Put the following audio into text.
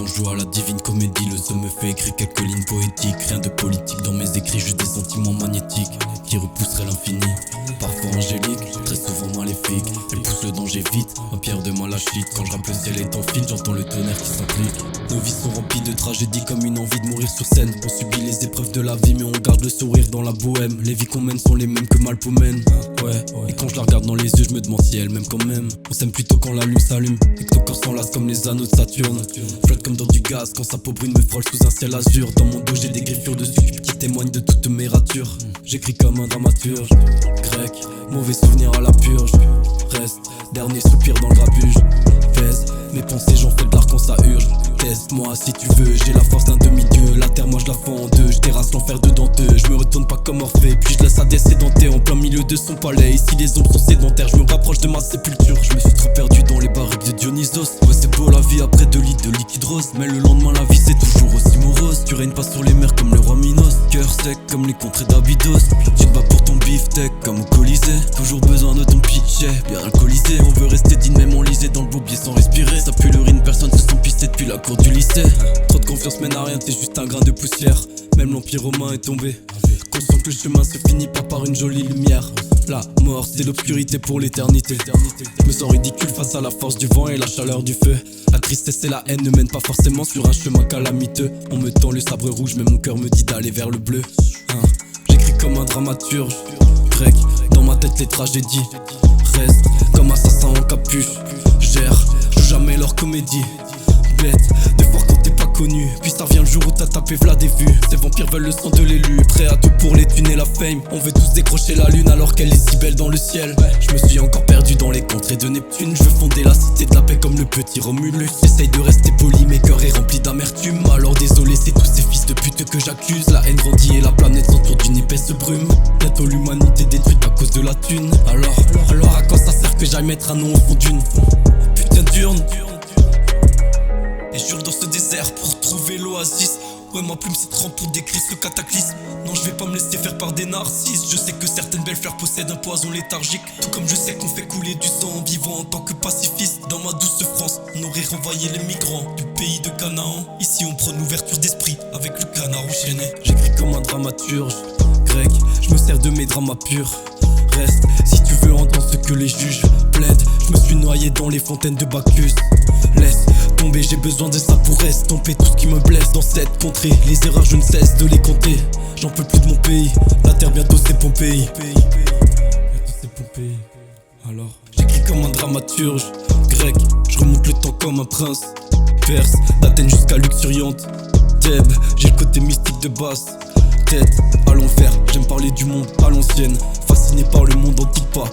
on joue à la divine comédie. Le son me fait écrire quelques lignes poétiques. Rien de politique dans mes écrits, juste des sentiments magnétiques qui repousseraient l'infini. Parfois angélique, très souvent maléfique. Elle pousse le danger vite, ma pierre de malachite. Quand je rappe le ciel est en fil, j'entends le tonnerre qui s'implique. Nos vies sont remplies de tragédies comme une envie de mourir sur scène. On subit les épreuves de la vie mais on garde le sourire dans la bohème. Les vies qu'on mène sont les mêmes que Malpo mène. Ouais, et quand je la regarde dans les yeux je me demande si elle m'aime quand même. On s'aime plutôt quand la lune s'allume et que ton corps s'enlace comme les anneaux de Saturne. Flotte comme dans du gaz quand sa peau brune me frôle sous un ciel azur. Dans mon dos j'ai des griffures de sucre qui témoignent de toutes mes ratures. J'écris comme un dramaturge grec, mauvais souvenir à la purge. Reste, dernier soupir dans le grabuge. Pèse, mes pensées j'en fais de l'art quand ça urge. Teste-moi si tu veux, j'ai la force d'un demi-dieu. La terre moi je la fends en deux, je terrasse l'enfer de denteux. Je me retourne pas comme Orphée, puis je laisse Hadès sédenté en plein milieu de son palais. Ici les ombres sont sédentaires, je me rapproche de ma sépulture. Je me suis trop perdu dans les barriques de Dionysos. Ouais c'est beau la vie après 2 litres de liquide rose, mais le lendemain la vie c'est toujours aussi morose. Tu règnes pas sur les mers comme le roi Minos. Cœur sec comme les contrées d'Abydos. Tu te bats pour ton beefsteak comme au Colisée. Toujours besoin de ton pitch, bien alcoolisé. On veut rester digne même enlisé dans le bourbier sans respirer. Ça pue l'urine, personne se sent pisté depuis la cour du lycée. Trop de confiance mène à rien, t'es juste un grain de poussière. Même l'empire romain est tombé. Conscient que le chemin se finit pas par une jolie lumière. La mort c'est l'obscurité pour l'éternité. Je me sens ridicule face à la force du vent et la chaleur du feu. La tristesse et la haine ne mènent pas forcément sur un chemin calamiteux. On me tend le sabre rouge mais mon cœur me dit d'aller vers le bleu. J'écris comme un dramaturge grec, dans ma tête les tragédies restent comme assassin en capuche. Gère, joue jamais leur comédie. Bête, de fort quand t'es pas connu. Puis ça vient le jour où t'as tapé v'là des vues. Ces vampires veulent le sang de l'élu. Prêt à tout pour les thunes et la fame. On veut tous décrocher la lune alors qu'elle est si belle dans le ciel. Je me suis encore perdu dans les contrées de Neptune. Je veux fonder la cité de la paix comme le petit Romulus. J'essaye de rester poli, mais cœur est rempli d'amertume. Alors désolé, c'est tous ces fils de pute que j'accuse. La haine grandit et la planète s'entoure d'une épaisse brume. Bientôt l'humanité détruite à cause de la thune. Alors à quoi ça sert que j'aille mettre un nom au fond d'une putain d'urne? Et jure dans ce désert pour trouver l'oasis. Ouais ma plume c'est trempe pour décrire ce cataclysme. Non je vais pas me laisser faire par des narcisses. Je sais que certaines belles fleurs possèdent un poison léthargique. Tout comme je sais qu'on fait couler du sang en vivant en tant que pacifiste. Dans ma douce France, on aurait renvoyé les migrants du pays de Canaan. Ici on prône l'ouverture d'esprit avec le canard enchaîné. J'écris comme un dramaturge grec, je me sers de mes dramas purs. Reste, si tu veux entendre ce que les juges plaident. Je me suis noyé dans les fontaines de Bacchus. Laisse tomber, j'ai besoin de ça pour estomper tout ce qui me blesse dans cette contrée. Les erreurs je ne cesse de les compter. J'en peux plus de mon pays, la terre bientôt c'est Pompéi. Alors j'écris comme un dramaturge grec, je remonte le temps comme un prince perse, d'Athènes jusqu'à luxuriante Thèbes, j'ai le côté mystique de basse tête à l'enfer. J'aime parler du monde à l'ancienne, fasciné par le monde antique, pas